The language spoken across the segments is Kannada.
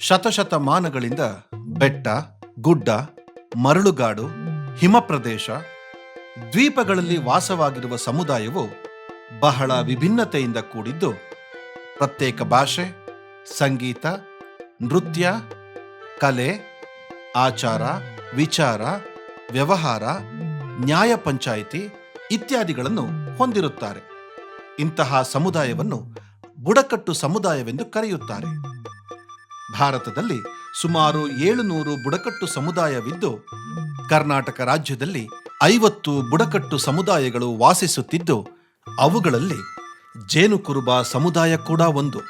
ಶತಶತಮಾನಗಳಿಂದ ಬೆಟ್ಟ, ಗುಡ್ಡ, ಮರಳುಗಾಡು, ಹಿಮಪ್ರದೇಶ, ದ್ವೀಪಗಳಲ್ಲಿ ವಾಸವಾಗಿರುವ ಸಮುದಾಯವು ಬಹಳ ವಿಭಿನ್ನತೆಯಿಂದ ಕೂಡಿದ್ದು, ಪ್ರತ್ಯೇಕ ಭಾಷೆ, ಸಂಗೀತ, ನೃತ್ಯ, ಕಲೆ, ಆಚಾರ, ವಿಚಾರ, ವ್ಯವಹಾರ, ನ್ಯಾಯ ಪಂಚಾಯಿತಿ ಇತ್ಯಾದಿಗಳನ್ನು ಹೊಂದಿರುತ್ತಾರೆ. ಇಂತಹ ಸಮುದಾಯವನ್ನು ಬುಡಕಟ್ಟು ಸಮುದಾಯವೆಂದು ಕರೆಯುತ್ತಾರೆ. ಭಾರತದಲ್ಲಿ ಸುಮಾರು 700 ಬುಡಕಟ್ಟು ಸಮುದಾಯವಿದ್ದು, ಕರ್ನಾಟಕ ರಾಜ್ಯದಲ್ಲಿ 50 ಬುಡಕಟ್ಟು ಸಮುದಾಯಗಳು ವಾಸಿಸುತ್ತಿದ್ದು, ಅವುಗಳಲ್ಲಿ ಜೇನುಕುರುಬ ಸಮುದಾಯ ಕೂಡ ಒಂದು.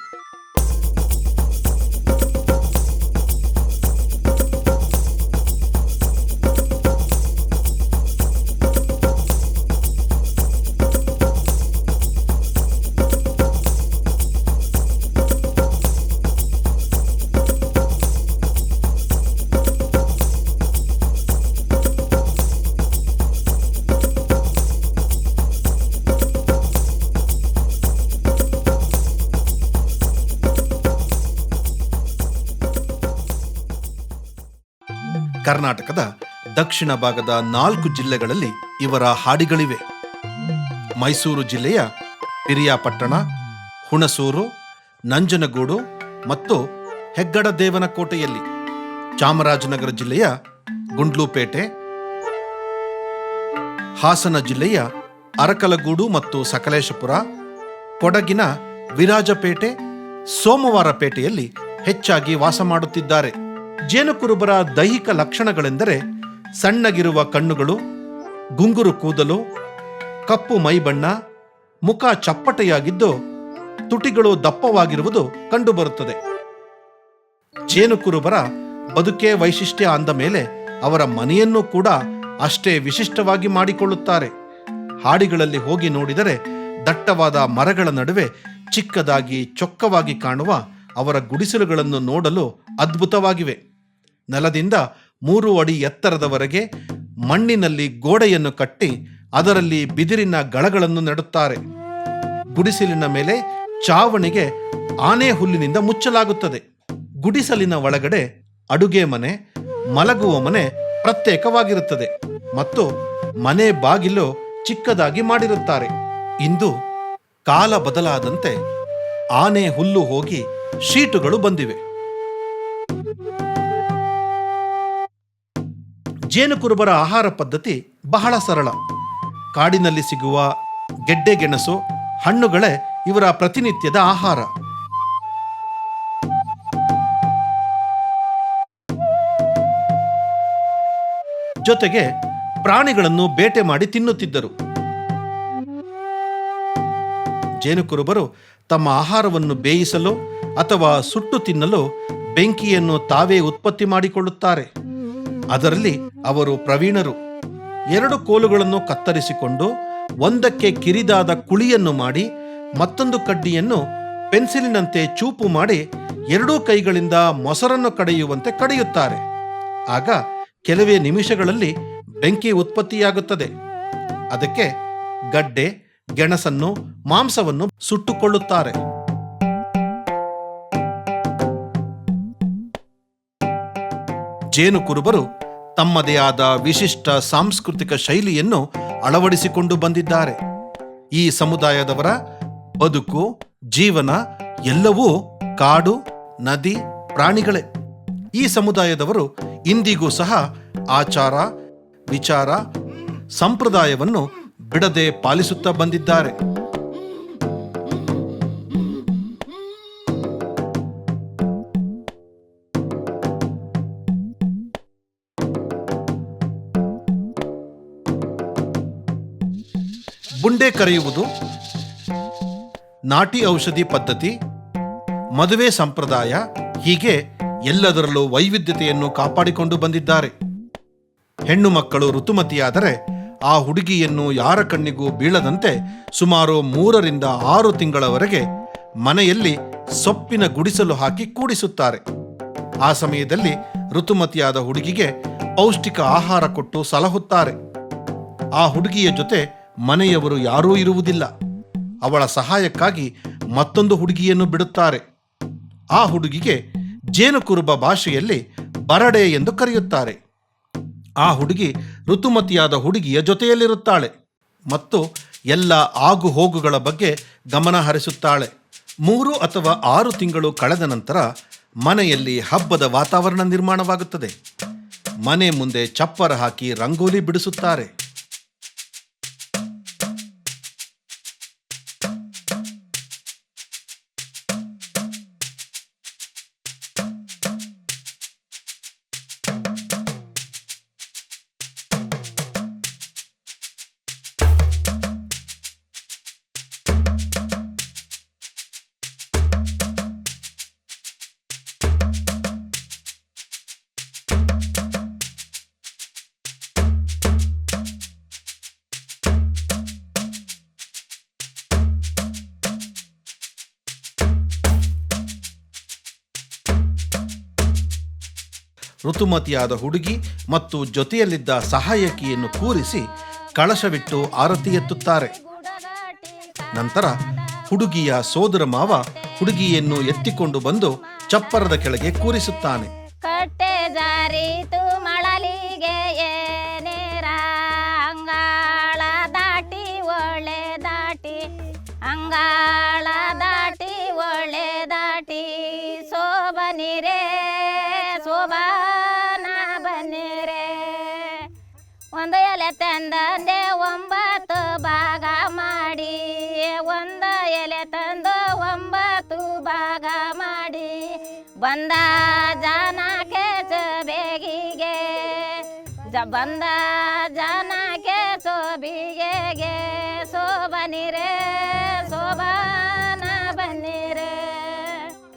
ಕರ್ನಾಟಕದ ದಕ್ಷಿಣ ಭಾಗದ 4 ಜಿಲ್ಲೆಗಳಲ್ಲಿ ಇವರ ಹಾಡಿಗಳಿವೆ. ಮೈಸೂರು ಜಿಲ್ಲೆಯ ಪಿರಿಯಾಪಟ್ಟಣ, ಹುಣಸೂರು, ನಂಜನಗೂಡು ಮತ್ತು ಹೆಗ್ಗಡದೇವನಕೋಟೆಯಲ್ಲಿ, ಚಾಮರಾಜನಗರ ಜಿಲ್ಲೆಯ ಗುಂಡ್ಲುಪೇಟೆ, ಹಾಸನ ಜಿಲ್ಲೆಯ ಅರಕಲಗೂಡು ಮತ್ತು ಸಕಲೇಶಪುರ, ಕೊಡಗಿನ ವಿರಾಜಪೇಟೆ, ಸೋಮವಾರಪೇಟೆಯಲ್ಲಿ ಹೆಚ್ಚಾಗಿ ವಾಸ ಮಾಡುತ್ತಿದ್ದಾರೆ. ಜೇನುಕುರುಬರ ದೈಹಿಕ ಲಕ್ಷಣಗಳೆಂದರೆ ಸಣ್ಣಗಿರುವ ಕಣ್ಣುಗಳು, ಗುಂಗುರು ಕೂದಲು, ಕಪ್ಪು ಮೈಬಣ್ಣ, ಮುಖ ಚಪ್ಪಟೆಯಾಗಿದ್ದು ತುಟಿಗಳು ದಪ್ಪವಾಗಿರುವುದು ಕಂಡುಬರುತ್ತದೆ. ಜೇನುಕುರುಬರ ಬದುಕೇ ವೈಶಿಷ್ಟ್ಯ ಅಂದ ಮೇಲೆ ಅವರ ಮನೆಯನ್ನೂ ಕೂಡ ಅಷ್ಟೇ ವಿಶಿಷ್ಟವಾಗಿ ಮಾಡಿಕೊಳ್ಳುತ್ತಾರೆ. ಹಾಡಿಗಳಲ್ಲಿ ಹೋಗಿ ನೋಡಿದರೆ ದಟ್ಟವಾದ ಮರಗಳ ನಡುವೆ ಚಿಕ್ಕದಾಗಿ ಚೊಕ್ಕವಾಗಿ ಕಾಣುವ ಅವರ ಗುಡಿಸಲುಗಳನ್ನು ನೋಡಲು ಅದ್ಭುತವಾಗಿವೆ. ನೆಲದಿಂದ 3 ಅಡಿ ಎತ್ತರದವರೆಗೆ ಮಣ್ಣಿನಲ್ಲಿ ಗೋಡೆಯನ್ನು ಕಟ್ಟಿ ಅದರಲ್ಲಿ ಬಿದಿರಿನ ಗಳಗಳನ್ನು ನೆಡುತ್ತಾರೆ. ಗುಡಿಸಲಿನ ಮೇಲೆ ಚಾವಣಿಗೆ ಆನೆ ಹುಲ್ಲಿನಿಂದ ಮುಚ್ಚಲಾಗುತ್ತದೆ. ಗುಡಿಸಲಿನ ಒಳಗಡೆ ಅಡುಗೆ ಮನೆ, ಮಲಗುವ ಮನೆ ಪ್ರತ್ಯೇಕವಾಗಿರುತ್ತದೆ ಮತ್ತು ಮನೆ ಬಾಗಿಲು ಚಿಕ್ಕದಾಗಿ ಮಾಡಿರುತ್ತಾರೆ. ಇಂದು ಕಾಲ ಬದಲಾದಂತೆ ಆನೆ ಹುಲ್ಲು ಹೋಗಿ ಶೀಟುಗಳು ಬಂದಿವೆ. ಜೇನುಕುರುಬರ ಆಹಾರ ಪದ್ಧತಿ ಬಹಳ ಸರಳ. ಕಾಡಿನಲ್ಲಿ ಸಿಗುವ ಗೆಡ್ಡೆ ಗೆಣಸು, ಹಣ್ಣುಗಳೇ ಇವರ ಪ್ರತಿನಿತ್ಯದ ಆಹಾರ. ಜೊತೆಗೆ ಪ್ರಾಣಿಗಳನ್ನು ಬೇಟೆ ಮಾಡಿ ತಿನ್ನುತ್ತಿದ್ದರು. ಜೇನುಕುರುಬರು ತಮ್ಮ ಆಹಾರವನ್ನು ಬೇಯಿಸಲು ಅಥವಾ ಸುಟ್ಟು ತಿನ್ನಲು ಬೆಂಕಿಯನ್ನು ತಾವೇ ಉತ್ಪತ್ತಿ ಮಾಡಿಕೊಳ್ಳುತ್ತಾರೆ. ಅದರಲ್ಲಿ ಅವರು ಪ್ರವೀಣರು. 2 ಕೋಲುಗಳನ್ನು ಕತ್ತರಿಸಿಕೊಂಡು ಒಂದಕ್ಕೆ ಕಿರಿದಾದ ಕುಳಿಯನ್ನು ಮಾಡಿ ಮತ್ತೊಂದು ಕಡ್ಡಿಯನ್ನು ಪೆನ್ಸಿಲಿನಂತೆ ಚೂಪು ಮಾಡಿ 2 ಕೈಗಳಿಂದ ಮೊಸರನ್ನು ಕಡೆಯುವಂತೆ ಕಡೆಯುತ್ತಾರೆ. ಆಗ ಕೆಲವೇ ನಿಮಿಷಗಳಲ್ಲಿ ಬೆಂಕಿ ಉತ್ಪತ್ತಿಯಾಗುತ್ತದೆ. ಅದಕ್ಕೆ ಗಡ್ಡೆ, ಗೆಣಸನ್ನು, ಮಾಂಸವನ್ನು ಸುಟ್ಟುಕೊಳ್ಳುತ್ತಾರೆ. ಜೇನುಕುರುಬರು ತಮ್ಮದೇ ಆದ ವಿಶಿಷ್ಟ ಸಾಂಸ್ಕೃತಿಕ ಶೈಲಿಯನ್ನು ಅಳವಡಿಸಿಕೊಂಡು ಬಂದಿದ್ದಾರೆ. ಈ ಸಮುದಾಯದವರ ಬದುಕು, ಜೀವನ ಎಲ್ಲವೂ ಕಾಡು, ನದಿ, ಪ್ರಾಣಿಗಳೇ. ಈ ಸಮುದಾಯದವರು ಇಂದಿಗೂ ಸಹ ಆಚಾರ, ವಿಚಾರ, ಸಂಪ್ರದಾಯವನ್ನು ಬಿಡದೆ ಪಾಲಿಸುತ್ತಾ ಬಂದಿದ್ದಾರೆ. ಬುಂಡೆ ಕರೆಯುವುದು, ನಾಟಿ ಔಷಧಿ ಪದ್ಧತಿ, ಮದುವೆ ಸಂಪ್ರದಾಯ, ಹೀಗೆ ಎಲ್ಲದರಲ್ಲೂ ವೈವಿಧ್ಯತೆಯನ್ನು ಕಾಪಾಡಿಕೊಂಡು ಬಂದಿದ್ದಾರೆ. ಹೆಣ್ಣು ಮಕ್ಕಳು ಋತುಮತಿಯಾದರೆ ಆ ಹುಡುಗಿಯನ್ನು ಯಾರ ಕಣ್ಣಿಗೂ ಬೀಳದಂತೆ ಸುಮಾರು 3 ರಿಂದ 6 ತಿಂಗಳವರೆಗೆ ಮನೆಯಲ್ಲಿ ಸೊಪ್ಪಿನ ಗುಡಿಸಲು ಹಾಕಿ ಕೂಡಿಸುತ್ತಾರೆ. ಆ ಸಮಯದಲ್ಲಿ ಋತುಮತಿಯಾದ ಹುಡುಗಿಗೆ ಪೌಷ್ಟಿಕ ಆಹಾರ ಕೊಟ್ಟು ಸಲಹುತ್ತಾರೆ. ಆ ಹುಡುಗಿಯ ಜೊತೆ ಮನೆಯವರು ಯಾರೂ ಇರುವುದಿಲ್ಲ. ಅವಳ ಸಹಾಯಕ್ಕಾಗಿ ಮತ್ತೊಂದು ಹುಡುಗಿಯನ್ನು ಬಿಡುತ್ತಾರೆ. ಆ ಹುಡುಗಿಗೆ ಜೇನುಕುರುಬ ಭಾಷೆಯಲ್ಲಿ ಬರಡೆ ಎಂದು ಕರೆಯುತ್ತಾರೆ. ಆ ಹುಡುಗಿ ಋತುಮತಿಯಾದ ಹುಡುಗಿಯ ಜೊತೆಯಲ್ಲಿರುತ್ತಾಳೆ ಮತ್ತು ಎಲ್ಲ ಆಗು ಹೋಗುಗಳ ಬಗ್ಗೆ ಗಮನ ಹರಿಸುತ್ತಾಳೆ. 3 ಅಥವಾ 6 ತಿಂಗಳು ಕಳೆದ ನಂತರ ಮನೆಯಲ್ಲಿ ಹಬ್ಬದ ವಾತಾವರಣ ನಿರ್ಮಾಣವಾಗುತ್ತದೆ. ಮನೆ ಮುಂದೆ ಚಪ್ಪರ ಹಾಕಿ ರಂಗೋಲಿ ಬಿಡಿಸುತ್ತಾರೆ. ಋತುಮತಿಯಾದ ಹುಡುಗಿ ಮತ್ತು ಜೊತೆಯಲ್ಲಿದ್ದ ಸಹಾಯಕಿಯನ್ನು ಕೂರಿಸಿ ಕಳಶವಿಟ್ಟು ಆರತಿ ಎತ್ತುತ್ತಾರೆ. ನಂತರ ಹುಡುಗಿಯ ಸೋದರ ಮಾವ ಹುಡುಗಿಯನ್ನು ಎತ್ತಿಕೊಂಡು ಬಂದು ಚಪ್ಪರದ ಕೆಳಗೆ ಕೂರಿಸುತ್ತಾನೆ. ಕಟ್ಟೆ ಜಾರಿತು ಮಳಲಿಗೆ ಏನೇರ ಅಂಗಾಳ ದಾಟಿ ಒಳ್ಳೆ ದಾಟಿ ಅಂಗಾಳ ದಾಟಿ ಒಳ್ಳೆ ದಾಟಿ ಶೋಭನಿರೇ ಶೋಭಾನ ಬನ್ನಿರೇ. ಒಂದು ಎಲೆ ತಂದೆ 9 ಭಾಗ ಮಾಡಿ, ಒಂದು ಎಲೆ ತಂದು 9 ಭಾಗ ಮಾಡಿ ಬಂದ ಜನಕ್ಕೆ ಬೇಗಿಗೆ ಬಂದ ಜನಕ್ಕೆ ಸೋಬಿಗೆಗೆ ಶೋಭನಿರೇ ಶೋಭಾನ ಬನ್ನಿರೇ.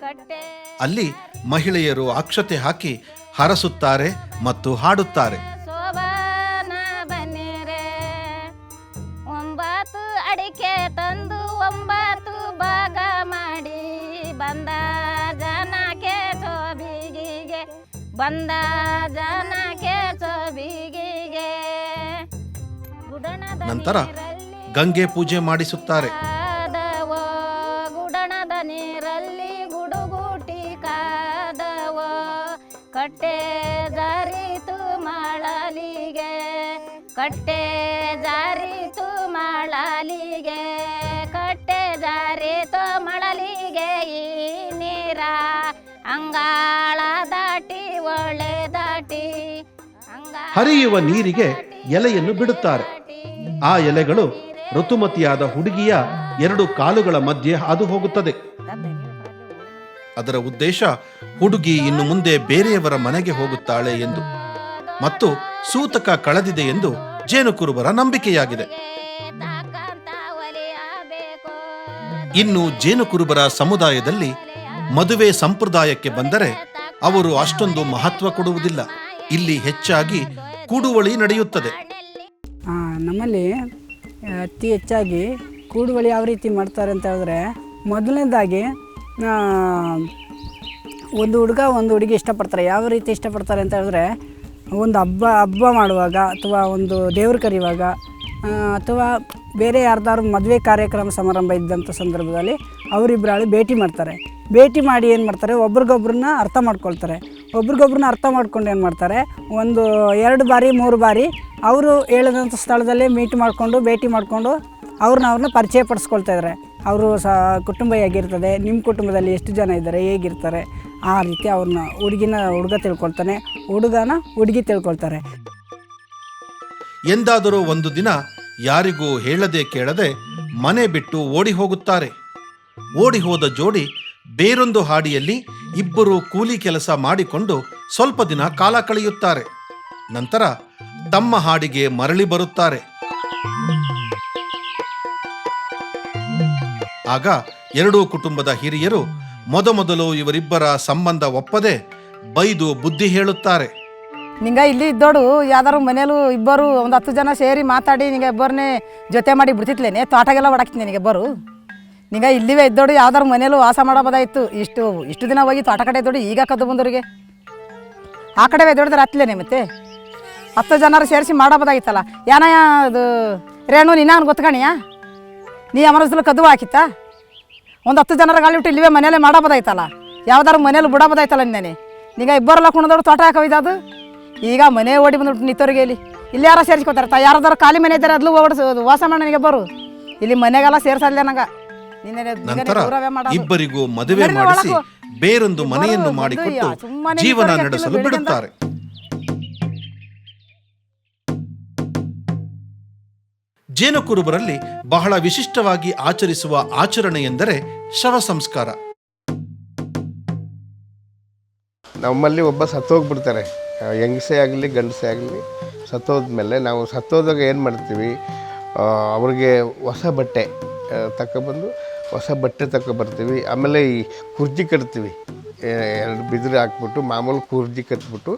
ಕಟ್ಟೆ ಅಲ್ಲಿ ಮಹಿಳೆಯರು ಅಕ್ಷತೆ ಹಾಕಿ ಹರಸುತ್ತಾರೆ ಮತ್ತು ಹಾಡುತ್ತಾರೆ. ಶೋಭಾನ ಬನ್ನಿರೇ. 9 ಅಡಿಕೆ ತಂದು 9 ಭಾಗ ಮಾಡಿ ಬಂದ ಜನಕ್ಕೆ ಸೋಬಿಗಿಗೆ ಬಂದ ಜನಕ್ಕೆ ಸೋಬಿಗಿಗೆ. ನಂತರ ಗಂಗೆ ಪೂಜೆ ಮಾಡಿಸುತ್ತಾರೆ. ಗುಡಣದ ನೀರಲ್ಲಿ ಗುಡುಗುಟಿ ಕಾದವೋ ಕಟ್ಟೆ ಜಾರಿತು ಮಳಲಿಗೆ ಕಟ್ಟೆ ಜಾರಿತು ಮಳಲಿಗೆ ಕಟ್ಟೆ ಜಾರಿತು ಮಳಲಿಗೆ ಈ ನೀರ ಅಂಗಾಳ ದಾಟಿ ಒಳ್ಳೆ ದಾಟಿ ಹರಿಯುವ ನೀರಿಗೆ ಎಲೆಯನ್ನು ಬಿಡುತ್ತಾರೆ. ಆ ಎಲೆಗಳು ಋತುಮತಿಯಾದ ಹುಡುಗಿಯ 2 ಕಾಲುಗಳ ಮಧ್ಯೆ ಹಾದು ಹೋಗುತ್ತದೆ. ಅದರ ಉದ್ದೇಶ ಹುಡುಗಿ ಇನ್ನು ಮುಂದೆ ಬೇರೆಯವರ ಮನೆಗೆ ಹೋಗುತ್ತಾಳೆ ಎಂದು ಮತ್ತು ಸೂತಕ ಕಳೆದಿದೆ ಎಂದು ಜೇನುಕುರುಬರ ನಂಬಿಕೆಯಾಗಿದೆ. ಇನ್ನು ಜೇನುಕುರುಬರ ಸಮುದಾಯದಲ್ಲಿ ಮದುವೆ ಸಂಪ್ರದಾಯಕ್ಕೆ ಬಂದರೆ ಅವರು ಅಷ್ಟೊಂದು ಮಹತ್ವ ಕೊಡುವುದಿಲ್ಲ. ಇಲ್ಲಿ ಹೆಚ್ಚಾಗಿ ಕೂಡುವಳಿ ನಡೆಯುತ್ತದೆ. ನಮ್ಮಲ್ಲಿ ಅತಿ ಹೆಚ್ಚಾಗಿ ಕೂಡುವಳಿ ಯಾವ ರೀತಿ ಮಾಡ್ತಾರೆ ಅಂತ ಹೇಳಿದ್ರೆ, ಮೊದಲನೇದಾಗಿ ಒಂದು ಹುಡುಗ ಒಂದು ಹುಡುಗಿ ಇಷ್ಟಪಡ್ತಾರೆ. ಯಾವ ರೀತಿ ಇಷ್ಟಪಡ್ತಾರೆ ಅಂತ ಹೇಳಿದ್ರೆ, ಒಂದು ಹಬ್ಬ ಮಾಡುವಾಗ ಅಥವಾ ಒಂದು ದೇವ್ರು ಕರೆಯುವಾಗ ಅಥವಾ ಬೇರೆ ಯಾರ್ದಾದ್ರು ಮದುವೆ ಕಾರ್ಯಕ್ರಮ ಸಮಾರಂಭ ಇದ್ದಂಥ ಸಂದರ್ಭದಲ್ಲಿ ಅವರಿಬ್ಬರು ಭೇಟಿ ಮಾಡ್ತಾರೆ. ಭೇಟಿ ಮಾಡಿ ಏನು ಮಾಡ್ತಾರೆ, ಒಬ್ರಿಗೊಬ್ರನ್ನ ಅರ್ಥ ಮಾಡ್ಕೊಳ್ತಾರೆ. ಒಬ್ರಿಗೊಬ್ರನ್ನ ಅರ್ಥ ಮಾಡ್ಕೊಂಡು ಏನು ಮಾಡ್ತಾರೆ, ಒಂದು 2 ಬಾರಿ 3 ಬಾರಿ ಅವರು ಹೇಳಿದಂಥ ಸ್ಥಳದಲ್ಲೇ ಭೇಟಿ ಮಾಡಿಕೊಂಡು ಅವ್ರನ್ನ ಪರಿಚಯ ಪಡಿಸ್ಕೊಳ್ತಾ ಇದ್ದಾರೆ. ಅವರು ಕುಟುಂಬ ಹೇಗಿರ್ತದೆ, ನಿಮ್ಮ ಕುಟುಂಬದಲ್ಲಿ ಎಷ್ಟು ಜನ ಇದ್ದಾರೆ, ಹೇಗಿರ್ತಾರೆ, ಆ ರೀತಿ ಅವ್ರನ್ನ ಹುಡುಗ ತಿಳ್ಕೊಳ್ತಾನೆ, ಹುಡುಗನ ಹುಡುಗಿ ತಿಳ್ಕೊಳ್ತಾರೆ. ಎಂದಾದರೂ ಒಂದು ದಿನ ಯಾರಿಗೂ ಹೇಳದೆ ಕೇಳದೆ ಮನೆ ಬಿಟ್ಟು ಓಡಿ ಹೋಗುತ್ತಾರೆ. ಓಡಿ ಹೋದ ಜೋಡಿ ಬೇರೊಂದು ಹಾಡಿಯಲ್ಲಿ ಇಬ್ಬರು ಕೂಲಿ ಕೆಲಸ ಮಾಡಿಕೊಂಡು ಸ್ವಲ್ಪ ದಿನ ಕಾಲ ಕಳೆಯುತ್ತಾರೆ. ನಂತರ ತಮ್ಮ ಹಾಡಿಗೆ ಮರಳಿ ಬರುತ್ತಾರೆ. ಆಗ ಎರಡೂ ಕುಟುಂಬದ ಹಿರಿಯರು ಮೊದಲು ಇವರಿಬ್ಬರ ಸಂಬಂಧ ಒಪ್ಪದೆ ಬೈದು ಬುದ್ಧಿ ಹೇಳುತ್ತಾರೆ. ನಿಂಗೆ ಇಲ್ಲಿ ಇದ್ದೋಡು ಯಾವ್ದಾರು ಮನೇಲೂ ಇಬ್ಬರು ಒಂದು 10 ಜನ ಸೇರಿ ಮಾತಾಡಿ ನಿಂಗೆ ಇಬ್ಬರನ್ನೇ ಜೊತೆ ಮಾಡಿ ಬಿಡ್ತಿತ್ಲೇನೆ, ತೋಟಗೆಲ್ಲ ಹೊಡಾಕ್ತೀನಿ ನಿನಗೆ ಇಬ್ಬರು. ನಿಂಗೆ ಇಲ್ಲಿವೇ ಇದ್ದೋಡು ಯಾವ್ದಾರು ಮನೇಲೂ ವಾಸ ಮಾಡೋಬೋದಾಯಿತು. ಇಷ್ಟು ದಿನ ಹೋಗಿ ತೋಟ ಕಡೆ ಇದ್ದೋಡು ಈಗ ಕದ್ದು ಬಂದವ್ರಿಗೆ ಆ ಕಡೆ ಎದ್ದೋಡಿದ್ರೆ ಹತ್ತಲೇನೆ. ಮತ್ತೆ 10 ಜನರು ಸೇರಿಸಿ ಮಾಡೋಬೋದಾಗಿತ್ತಲ್ಲ. ಏನಯ್ಯ ಅದು ರೇಣು ನಿನ್ನ ಗೊತ್ಕಣಿಯ, ನೀ ಅಮರಸಲು ಕದ್ದು ಹಾಕಿತ್ತ ಒಂದು 10 ಜನರ ಗಾಳಿ ಬಿಟ್ಟು ಇಲ್ಲಿವೇ ಮನೇಲೆ ಮಾಡೋಬೋದಾಯ್ತಲ್ಲ. ಯಾವ್ದಾರು ಮನೇಲಿ ಬುಡಬೋದಾಯ್ತಲ್ಲ ನಾನೇ ಈಗ ಇಬ್ಬರೆಲ್ಲ ಕುಣದವ್ರು ತೋಟ ಹಾಕೋಯ್ದು ಅದು ಈಗ ಮನೆ ಓಡಿ ಬಂದ್ಬಿಟ್ಟು ನಿಂತವ್ರಿಗೆ ಇಲ್ಲಿ ಯಾರೋ ಸೇರಿಸ್ಕೊತಾರೆ ಯಾರಾದ್ರು ಖಾಲಿ ಮನೆ ಇದ್ದಾರೆ ಅದ್ಲು ಓಡಿಸೋದು ವಾಸ ಮಾಡಿ ನನಗೆ ಬರು ಇಲ್ಲಿ ಮನೆಗೆಲ್ಲ ಸೇರ್ಸಲ್ಲ ನಂಗೆ ನಂತರ ಇಬ್ಬರಿಗೂ ಮದುವೆ ಮಾಡಿಸಿ ಬೇರೊಂದು ಮನೆಯನ್ನು ಮಾಡಿಕೊಟ್ಟು ಜೀವನ ನಡೆಸಲು ಬಿಡುತ್ತಾರೆ. ಜೇನುಕುರುಬರಲ್ಲಿ ಬಹಳ ವಿಶಿಷ್ಟವಾಗಿ ಆಚರಿಸುವ ಆಚರಣೆ ಎಂದರೆ ಶವ ಸಂಸ್ಕಾರ. ನಮ್ಮಲ್ಲಿ ಒಬ್ಬ ಸತ್ತೋಗ್ಬಿಡ್ತಾರೆ, ಹೆಂಗಸೇ ಆಗಲಿ ಗಂಡಸೇ ಆಗಲಿ ಸತ್ತೋದ್ಮೇಲೆ ನಾವು ಸತ್ತೋದಾಗ ಏನು ಮಾಡ್ತೀವಿ, ಅವ್ರಿಗೆ ಹೊಸ ಬಟ್ಟೆ ತಗೊಬಂದು ಹೊಸ ಬಟ್ಟೆ ತಗೊಬರ್ತೀವಿ. ಆಮೇಲೆ ಈ ಕುರ್ಜಿ ಕಟ್ತೀವಿ, 2 ಬಿದಿರು ಹಾಕ್ಬಿಟ್ಟು ಮಾಮೂಲು ಕುರ್ಜಿ ಕಟ್ಬಿಟ್ಟು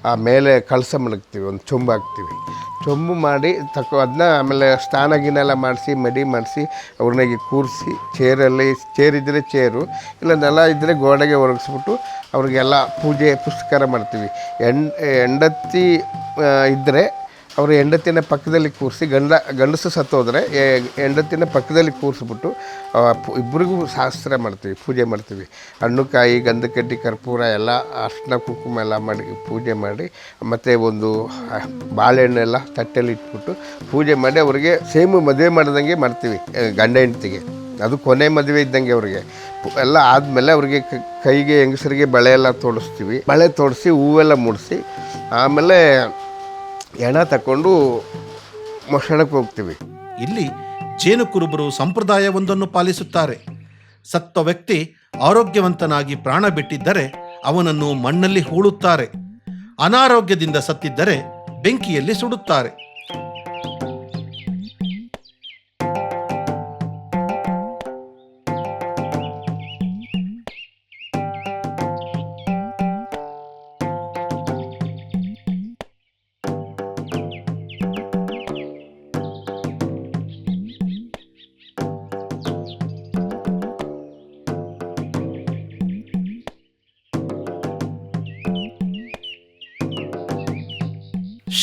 ಆ ಮೇಲೆ ಕಳಸ ಮಡಗ್ತೀವಿ, ಒಂದು ಚೊಂಬು ಹಾಕ್ತೀವಿ. ಚೊಂಬು ಮಾಡಿ ಅದನ್ನ ಆಮೇಲೆ ಸ್ನಾನ ಗಿನೆಲ್ಲ ಮಾಡಿಸಿ ಮಡಿ ಮಾಡಿಸಿ ಅವ್ರನ್ನ ಕೂರಿಸಿ ಚೇರಿದ್ದರೆ ಚೇರು, ಇಲ್ಲ ನೆಲ ಇದ್ದರೆ ಗೋಡೆಗೆ ಒರಗಿಸ್ಬಿಟ್ಟು ಅವ್ರಿಗೆಲ್ಲ ಪೂಜೆ ಪುರಸ್ಕಾರ ಮಾಡ್ತೀವಿ. ಹೆಂಡತಿ ಇದ್ದರೆ ಅವರು ಹೆಂಡತಿನ ಪಕ್ಕದಲ್ಲಿ ಕೂರಿಸಿ ಗಂಡಸು ಸತ್ತೋದ್ರೆ ಹೆಂಡತಿನ ಪಕ್ಕದಲ್ಲಿ ಕೂರಿಸ್ಬಿಟ್ಟು ಇಬ್ಬರಿಗೂ ಶಾಸ್ತ್ರ ಮಾಡ್ತೀವಿ, ಪೂಜೆ ಮಾಡ್ತೀವಿ. ಹಣ್ಣು ಕಾಯಿ ಗಂಧ ಕಡ್ಡಿ ಕರ್ಪೂರ ಎಲ್ಲ ಅರ್ಶಿನ ಕುಂಕುಮ ಎಲ್ಲ ಮಾಡಿ ಪೂಜೆ ಮಾಡಿ, ಮತ್ತು ಒಂದು ಬಾಳೆಹಣ್ಣೆಲ್ಲ ತಟ್ಟೆಯಲ್ಲಿ ಇಟ್ಬಿಟ್ಟು ಪೂಜೆ ಮಾಡಿ ಅವ್ರಿಗೆ ಸೇಮು ಮದುವೆ ಮಾಡ್ದಂಗೆ ಮಾಡ್ತೀವಿ ಗಂಡ ಹೆಂಡತಿಗೆ. ಅದು ಕೊನೆ ಮದುವೆ ಇದ್ದಂಗೆ ಅವ್ರಿಗೆ ಎಲ್ಲ ಆದಮೇಲೆ ಅವ್ರಿಗೆ ಕೈಗೆ ಹೆಂಗಸರಿಗೆ ಬಳೆ ಎಲ್ಲ ತೋಡಿಸ್ತೀವಿ. ಬಳೆ ತೋಡಿಸಿ ಹೂವೆಲ್ಲ ಮುಡಿಸಿ ಆಮೇಲೆ ಹೆಣ ತಗೊಂಡು ಮೊಸಣಕ್ಕೆ ಹೋಗ್ತೀವಿ. ಇಲ್ಲಿ ಜೇನುಕುರುಬರು ಸಂಪ್ರದಾಯವೊಂದನ್ನು ಪಾಲಿಸುತ್ತಾರೆ. ಸತ್ತ ವ್ಯಕ್ತಿ ಆರೋಗ್ಯವಂತನಾಗಿ ಪ್ರಾಣ ಬಿಟ್ಟಿದ್ದರೆ ಅವನನ್ನು ಮಣ್ಣಲ್ಲಿ ಹೂಳುತ್ತಾರೆ, ಅನಾರೋಗ್ಯದಿಂದ ಸತ್ತಿದ್ದರೆ ಬೆಂಕಿಯಲ್ಲಿ ಸುಡುತ್ತಾರೆ.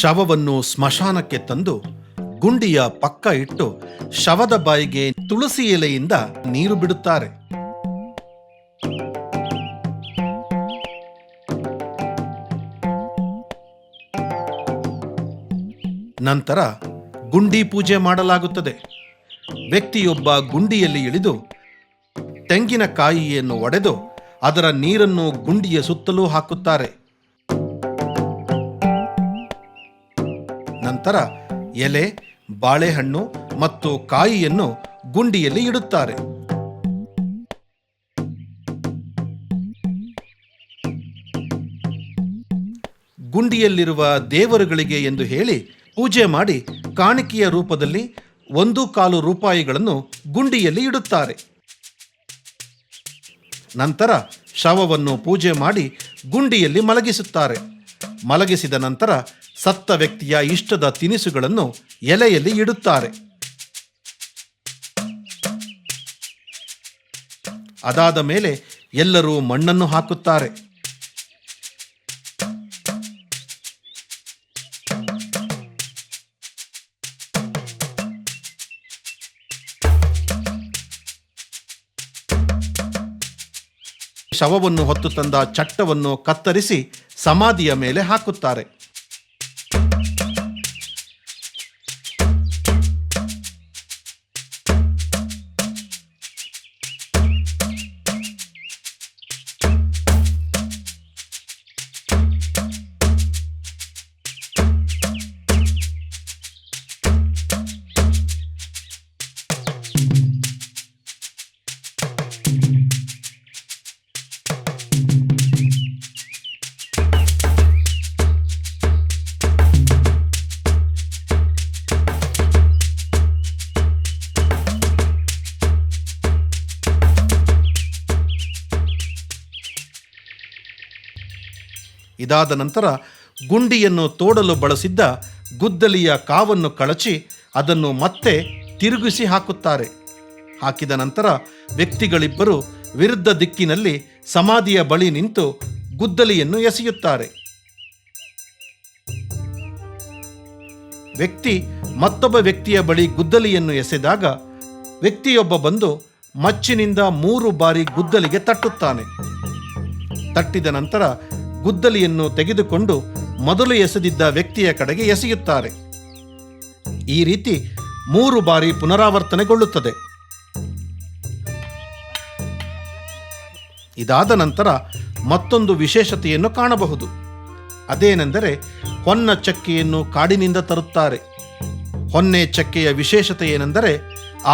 ಶವವನ್ನು ಸ್ಮಶಾನಕ್ಕೆ ತಂದು ಗುಂಡಿಯ ಪಕ್ಕ ಇಟ್ಟು ಶವದ ಬಾಯಿಗೆ ತುಳಸಿ ಎಲೆಯಿಂದ ನೀರು ಬಿಡುತ್ತಾರೆ. ನಂತರ ಗುಂಡಿ ಪೂಜೆ ಮಾಡಲಾಗುತ್ತದೆ. ವ್ಯಕ್ತಿಯೊಬ್ಬ ಗುಂಡಿಯಲ್ಲಿ ಇಳಿದು ತೆಂಗಿನಕಾಯಿಯನ್ನು ಒಡೆದು ಅದರ ನೀರನ್ನು ಗುಂಡಿಯ ಸುತ್ತಲೂ ಹಾಕುತ್ತಾರೆ. ನಂತರ ಎಲೆ, ಬಾಳೆಹಣ್ಣು ಮತ್ತು ಕಾಯಿಯನ್ನು ಗುಂಡಿಯಲ್ಲಿ ಇಡುತ್ತಾರೆ. ಗುಂಡಿಯಲ್ಲಿರುವ ದೇವರುಗಳಿಗೆ ಎಂದು ಹೇಳಿ ಪೂಜೆ ಮಾಡಿ ಕಾಣಿಕೆಯ ರೂಪದಲ್ಲಿ 1/4 ರೂಪಾಯಿಗಳನ್ನು ಗುಂಡಿಯಲ್ಲಿ ಇಡುತ್ತಾರೆ. ನಂತರ ಶವವನ್ನು ಪೂಜೆ ಮಾಡಿ ಗುಂಡಿಯಲ್ಲಿ ಮಲಗಿಸುತ್ತಾರೆ. ಮಲಗಿಸಿದ ನಂತರ ಸತ್ತ ವ್ಯಕ್ತಿಯ ಇಷ್ಟದ ತಿನಿಸುಗಳನ್ನು ಎಲೆಯಲ್ಲಿ ಇಡುತ್ತಾರೆ. ಅದಾದ ಮೇಲೆ ಎಲ್ಲರೂ ಮಣ್ಣನ್ನು ಹಾಕುತ್ತಾರೆ. ಶವವನ್ನು ಹೊತ್ತು ತಂದ ಚಟ್ಟವನ್ನು ಕತ್ತರಿಸಿ ಸಮಾಧಿಯ ಮೇಲೆ ಹಾಕುತ್ತಾರೆ. ಇದಾದ ನಂತರ ಗುಂಡಿಯನ್ನು ತೋಡಲು ಬಳಸಿದ್ದ ಗುದ್ದಲಿಯ ಕಾವನ್ನು ಕಳಚಿ ಅದನ್ನು ಮತ್ತೆ ತಿರುಗಿಸಿ ಹಾಕುತ್ತಾರೆ. ಹಾಕಿದ ನಂತರ ವ್ಯಕ್ತಿಗಳಿಬ್ಬರು ವಿರುದ್ಧ ದಿಕ್ಕಿನಲ್ಲಿ ಸಮಾಧಿಯ ಬಳಿ ನಿಂತು ಗುದ್ದಲಿಯನ್ನು ಎಸೆಯುತ್ತಾರೆ. ವ್ಯಕ್ತಿ ಮತ್ತೊಬ್ಬ ವ್ಯಕ್ತಿಯ ಬಳಿ ಗುದ್ದಲಿಯನ್ನು ಎಸೆದಾಗ ವ್ಯಕ್ತಿಯೊಬ್ಬ ಬಂದು ಮಚ್ಚಿನಿಂದ 3 ಬಾರಿ ಗುದ್ದಲಿಗೆ ತಟ್ಟುತ್ತಾನೆ. ತಟ್ಟಿದ ನಂತರ ಗುದ್ದಲಿಯನ್ನು ತೆಗೆದುಕೊಂಡು ಮೊದಲು ಎಸೆದಿದ್ದ ವ್ಯಕ್ತಿಯ ಕಡೆಗೆ ಎಸೆಯುತ್ತಾರೆ. ಈ ರೀತಿ 3 ಬಾರಿ ಪುನರಾವರ್ತನೆಗೊಳ್ಳುತ್ತದೆ. ಇದಾದ ನಂತರ ಮತ್ತೊಂದು ವಿಶೇಷತೆಯನ್ನು ಕಾಣಬಹುದು. ಅದೇನೆಂದರೆ ಹೊನ್ನ ಚಕ್ಕೆಯನ್ನು ಕಾಡಿನಿಂದ ತರುತ್ತಾರೆ. ಹೊನ್ನೆ ಚಕ್ಕೆಯ ವಿಶೇಷತೆ ಏನೆಂದರೆ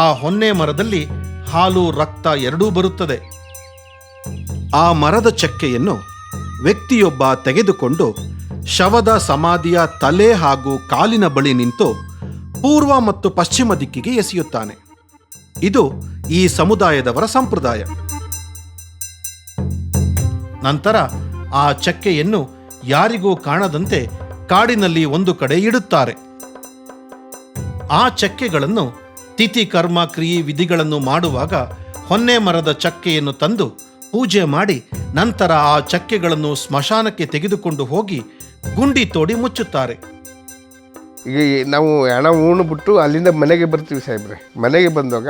ಆ ಹೊನ್ನೆ ಮರದಲ್ಲಿ ಹಾಲು, ರಕ್ತ ಎರಡೂ ಬರುತ್ತದೆ. ಆ ಮರದ ಚಕ್ಕೆಯನ್ನು ವ್ಯಕ್ತಿಯೊಬ್ಬ ತೆಗೆದುಕೊಂಡು ಶವದ ಸಮಾಧಿಯ ತಲೆ ಹಾಗೂ ಕಾಲಿನ ಬಳಿ ನಿಂತು ಪೂರ್ವ ಮತ್ತು ಪಶ್ಚಿಮ ದಿಕ್ಕಿಗೆ ಎಸೆಯುತ್ತಾನೆ. ಇದು ಈ ಸಮುದಾಯದವರ ಸಂಪ್ರದಾಯ. ನಂತರ ಆ ಚಕ್ಕೆಯನ್ನು ಯಾರಿಗೂ ಕಾಣದಂತೆ ಕಾಡಿನಲ್ಲಿ ಒಂದು ಕಡೆ ಇಡುತ್ತಾರೆ. ಆ ಚಕ್ಕೆಗಳನ್ನು ತಿಥಿ ಕರ್ಮ ಕ್ರಿಯೆ ವಿಧಿಗಳನ್ನು ಮಾಡುವಾಗ ಹೊನ್ನೆ ಮರದ ಚಕ್ಕೆಯನ್ನು ತಂದು ಪೂಜೆ ಮಾಡಿ ನಂತರ ಆ ಚಕ್ಕೆಗಳನ್ನು ಸ್ಮಶಾನಕ್ಕೆ ತೆಗೆದುಕೊಂಡು ಹೋಗಿ ಗುಂಡಿ ತೋಡಿ ಮುಚ್ಚುತ್ತಾರೆ. ಈಗ ನಾವು ಹಣ ಉಣ್ಬಿಟ್ಟು ಅಲ್ಲಿಂದ ಮನೆಗೆ ಬರ್ತೀವಿ ಸಾಹೇಬ್ರೆ. ಮನೆಗೆ ಬಂದಾಗ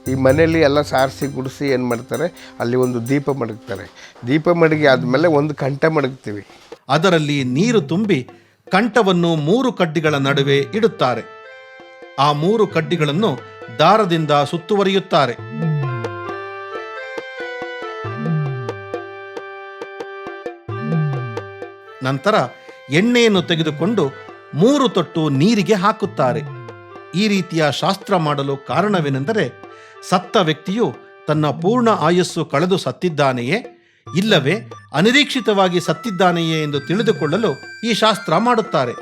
ಈ ಮನೆಯಲ್ಲಿ ಎಲ್ಲ ಸಾರಿಸಿ ಗುಡಿಸಿ ಏನು ಮಾಡ್ತಾರೆ, ಅಲ್ಲಿ ಒಂದು ದೀಪ ಮಡಗ್ತಾರೆ. ದೀಪ ಮಡಗಿ ಆದಮೇಲೆ ಒಂದು ಕಂಠ ಮಡಗ್ತೀವಿ. ಅದರಲ್ಲಿ ನೀರು ತುಂಬಿ ಕಂಠವನ್ನು 3 ಕಡ್ಡಿಗಳ ನಡುವೆ ಇಡುತ್ತಾರೆ. ಆ 3 ಕಡ್ಡಿಗಳನ್ನು ದಾರದಿಂದ ಸುತ್ತುವರಿಯುತ್ತಾರೆ. ನಂತರ ಎಣ್ಣೆಯನ್ನು ತೆಗೆದುಕೊಂಡು 3 ತೊಟ್ಟು ನೀರಿಗೆ ಹಾಕುತ್ತಾರೆ. ಈ ರೀತಿಯ ಶಾಸ್ತ್ರ ಮಾಡಲು ಕಾರಣವೇನೆಂದರೆ ಸತ್ತ ವ್ಯಕ್ತಿಯು ತನ್ನ ಪೂರ್ಣ ಆಯಸ್ಸು ಕಳೆದು ಸತ್ತಿದ್ದಾನೆಯೇ ಇಲ್ಲವೇ ಅನಿರೀಕ್ಷಿತವಾಗಿ ಸತ್ತಿದ್ದಾನೆಯೇ ಎಂದು ತಿಳಿದುಕೊಳ್ಳಲು ಈ ಶಾಸ್ತ್ರ ಮಾಡುತ್ತಾರೆ.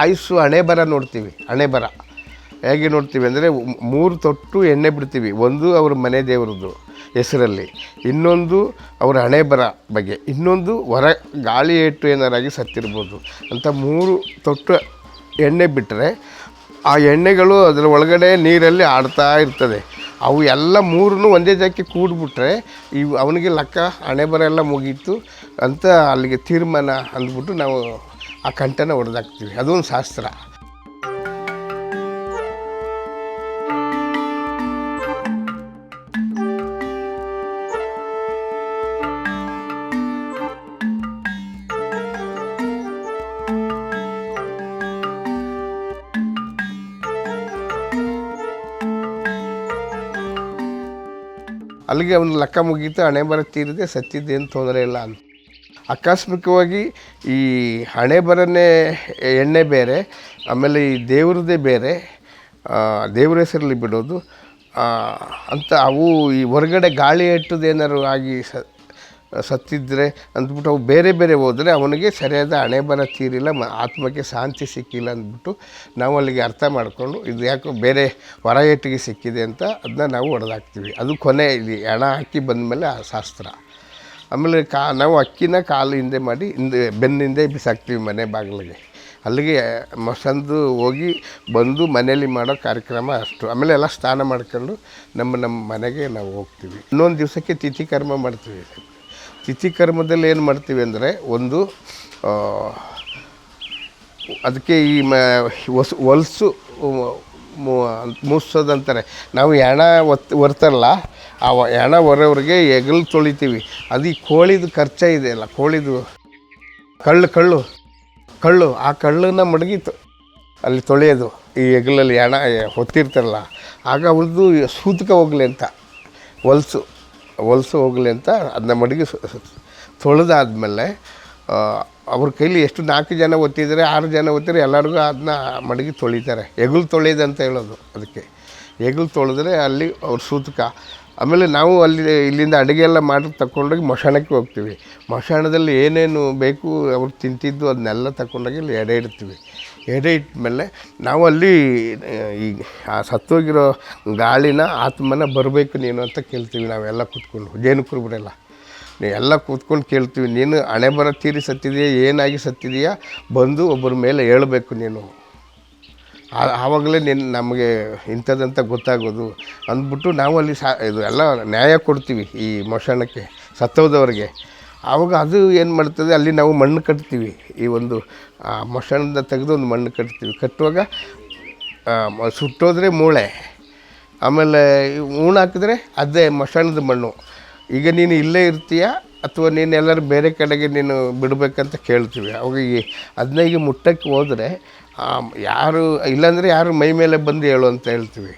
ಆಯುಸ್ಸು ಹಣೆ ಬರ ನೋಡ್ತೀವಿ. ಹಣೆ ಬರ ಹೇಗೆ ನೋಡ್ತೀವಿ ಅಂದರೆ 3 ತೊಟ್ಟು ಎಣ್ಣೆ ಬಿಡ್ತೀವಿ. ಒಂದು ಅವ್ರ ಮನೆ ದೇವರದ್ದು ಹೆಸರಲ್ಲಿ, ಇನ್ನೊಂದು ಅವರ ಹಣೆ ಬರ ಬಗ್ಗೆ, ಇನ್ನೊಂದು ಹೊರ ಗಾಳಿ ಏಟು ಏನಾರಾಗಿ ಸತ್ತಿರ್ಬೋದು ಅಂತ 3 ತೊಟ್ಟು ಎಣ್ಣೆ ಬಿಟ್ಟರೆ ಆ ಎಣ್ಣೆಗಳು ಅದರ ಒಳಗಡೆ ನೀರಲ್ಲಿ ಆಡ್ತಾ ಇರ್ತದೆ. ಅವು ಎಲ್ಲ 3 ಒಂದೇ ಜಾಗಕ್ಕೆ ಕೂಡ್ಬಿಟ್ರೆ ಅವನಿಗೆ ಲೆಕ್ಕ ಹಣೆ ಬರ ಎಲ್ಲ ಮುಗೀತು ಅಂತ ಅಲ್ಲಿಗೆ ತೀರ್ಮಾನ ಅಂದ್ಬಿಟ್ಟು ನಾವು ಆ ಕಂಠನ ಹೊಡೆದಾಕ್ತೀವಿ. ಅದೊಂದು ಶಾಸ್ತ್ರ. ಅಲ್ಲಿಗೆ ಅವನ ಲೆಕ್ಕ ಮುಗೀತು, ಹಣೆ ಬರ ತೀರಿದೆ, ಸತ್ತಿದ್ದೇನು ತೊಂದರೆ ಇಲ್ಲ ಅಂತ. ಆಕಸ್ಮಿಕವಾಗಿ ಈ ಹಣೆ ಬರನೇ ಎಣ್ಣೆ ಬೇರೆ, ಆಮೇಲೆ ಈ ದೇವ್ರದ್ದೇ ಬೇರೆ, ದೇವ್ರ ಹೆಸರಲ್ಲಿ ಬಿಡೋದು ಅಂತ ಅವು ಈ ಹೊರಗಡೆ ಗಾಳಿ ಏಟುದೇನಾದ್ರು ಆಗಿ ಸತ್ತಿದ್ರೆ ಅಂದ್ಬಿಟ್ಟು ಅವು ಬೇರೆ ಬೇರೆ ಹೋದರೆ ಅವನಿಗೆ ಸರಿಯಾದ ಹಣೆ ಬರ ತೀರಿಲ್ಲ, ಆತ್ಮಕ್ಕೆ ಶಾಂತಿ ಸಿಕ್ಕಿಲ್ಲ ಅಂದ್ಬಿಟ್ಟು ನಾವು ಅಲ್ಲಿಗೆ ಅರ್ಥ ಮಾಡಿಕೊಂಡು ಇದು ಯಾಕೋ ಬೇರೆ ಹೊರ ಏಟಿಗೆ ಸಿಕ್ಕಿದೆ ಅಂತ ಅದನ್ನ ನಾವು ಹೊಡೆದಾಕ್ತೀವಿ. ಅದು ಕೊನೆ ಇಲ್ಲಿ ಹಣ ಹಾಕಿ ಬಂದಮೇಲೆ ಆ ಶಾಸ್ತ್ರ. ಆಮೇಲೆ ನಾವು ಅಕ್ಕಿನ ಕಾಲು ಹಿಂದೆ ಮಾಡಿ ಬೆನ್ನಿಂದೆ ಬಿಸಾಕ್ತೀವಿ ಮನೆ ಬಾಗಿಲಿಗೆ. ಅಲ್ಲಿಗೆ ಮಸಂದು ಹೋಗಿ ಬಂದು ಮನೇಲಿ ಮಾಡೋ ಕಾರ್ಯಕ್ರಮ ಅಷ್ಟು. ಆಮೇಲೆ ಎಲ್ಲ ಸ್ನಾನ ಮಾಡ್ಕೊಂಡು ನಮ್ಮ ಮನೆಗೆ ನಾವು ಹೋಗ್ತೀವಿ. ಇನ್ನೊಂದು ದಿವಸಕ್ಕೆ ತಿಥಿ ಕರ್ಮ ಮಾಡ್ತೀವಿ. ತಿಥಿ ಕರ್ಮದಲ್ಲಿ ಏನು ಮಾಡ್ತೀವಿ ಅಂದರೆ ಒಂದು ಅದಕ್ಕೆ ಈ ಹೊಲಸು ಮೂಸೋದಂತಾರೆ. ನಾವು ಹೆಣ ಹೊರ್ತಾರಲ್ಲ, ಆ ಹೆಣ ಹೊರೋರಿಗೆ ಹೆಗಲು ತೊಳಿತೀವಿ. ಅದು ಈ ಕೋಳಿದು ಖರ್ಚ ಇದೆಯಲ್ಲ, ಕೋಳಿದು ಕಳ್ಳು ಆ ಕಳ್ಳನ್ನ ಮಡಗಿ ಅಲ್ಲಿ ತೊಳೆಯೋದು. ಈ ಹೆಗಲಲ್ಲಿ ಹೆಣ ಹೊತ್ತಿರ್ತಾರಲ್ಲ, ಆಗ ಅವ್ರದ್ದು ಸೂತಕ ಹೋಗಲಿ ಅಂತ, ಹೊಲಸು ಹೋಗಲಿ ಅಂತ ಅದನ್ನ ಮಡಗಿ ತೊಳೆದಾದ್ಮೇಲೆ ಅವ್ರ ಕೈಲಿ ಎಷ್ಟು 4 ಜನ ಒತ್ತಿದ್ದಾರೆ, 6 ಜನ ಒತ್ತಿದ್ರೆ ಎಲ್ಲರಿಗೂ ಅದನ್ನ ಮಡಗಿ ತೊಳಿತಾರೆ. ಹೆಗಲು ತೊಳೆಯೋದು ಅಂತ ಹೇಳೋದು. ಅದಕ್ಕೆ ಹೆಗಲು ತೊಳೆದ್ರೆ ಅಲ್ಲಿ ಅವ್ರ ಸೂತಕ. ಆಮೇಲೆ ನಾವು ಇಲ್ಲಿಂದ ಅಡುಗೆ ಎಲ್ಲ ಮಾಡಿ ತಗೊಂಡೋಗಿ ಮಶಾಣಕ್ಕೆ ಹೋಗ್ತೀವಿ. ಮಶಾಣದಲ್ಲಿ ಏನೇನು ಬೇಕು ಅವ್ರು ತಿಂತಿದ್ದು ಅದನ್ನೆಲ್ಲ ತಗೊಂಡೋಗಿ ಇಲ್ಲಿ ಎಡೆ ಇಡ್ತೀವಿ. ಎಡೆ ಇಟ್ಮೇಲೆ ನಾವು ಅಲ್ಲಿ ಈ ಆ ಸತ್ತೋಗಿರೋ ಗಾಳಿನ ಆತ್ಮನ ಬರಬೇಕು ನೀನು ಅಂತ ಕೇಳ್ತೀವಿ. ನಾವೆಲ್ಲ ಕೂತ್ಕೊಂಡು ಜೇನು ಕುರುಬರೆಲ್ಲ ಎಲ್ಲ ಕೂತ್ಕೊಂಡು ಕೇಳ್ತೀವಿ. ನೀನು ಹಣೆ ಬರ ತೀರಿ ಸತ್ತಿದೆಯಾ, ಏನಾಗಿ ಸತ್ತಿದೆಯಾ, ಬಂದು ಒಬ್ಬರ ಮೇಲೆ ಹೇಳಬೇಕು ನೀನು, ಆವಾಗಲೇ ನಮಗೆ ಇಂಥದ್ದಂತ ಗೊತ್ತಾಗೋದು ಅಂದ್ಬಿಟ್ಟು ನಾವು ಅಲ್ಲಿ ಇದು ಎಲ್ಲ ನ್ಯಾಯ ಕೊಡ್ತೀವಿ ಈ ಮಶಾಣಕ್ಕೆ ಸತ್ತೋದವ್ರಿಗೆ. ಆವಾಗ ಅದು ಏನು ಮಾಡ್ತದೆ, ಅಲ್ಲಿ ನಾವು ಮಣ್ಣು ಕಟ್ತೀವಿ. ಈ ಒಂದು ಮಶಾಣದಿಂದ ತೆಗೆದು ಒಂದು ಮಣ್ಣು ಕಟ್ತೀವಿ. ಕಟ್ಟುವಾಗ ಸುಟ್ಟೋದ್ರೆ ಮೂಳೆ, ಆಮೇಲೆ ಹೂಣು ಹಾಕಿದ್ರೆ ಅದೇ ಮಶಾಣದ ಮಣ್ಣು. ಈಗ ನೀನು ಇಲ್ಲೇ ಇರ್ತೀಯ, ಅಥವಾ ನೀನು ಎಲ್ಲರೂ ಬೇರೆ ಕಡೆಗೆ ನೀನು ಬಿಡಬೇಕಂತ ಕೇಳ್ತೀವಿ. ಅವಾಗ ಅದನ್ನ ಈಗ ಮುಟ್ಟಕ್ಕೆ ಹೋದರೆ ಯಾರು ಇಲ್ಲಾಂದರೆ ಯಾರು ಮೈ ಮೇಲೆ ಬಂದು ಹೇಳು ಅಂತ ಹೇಳ್ತೀವಿ.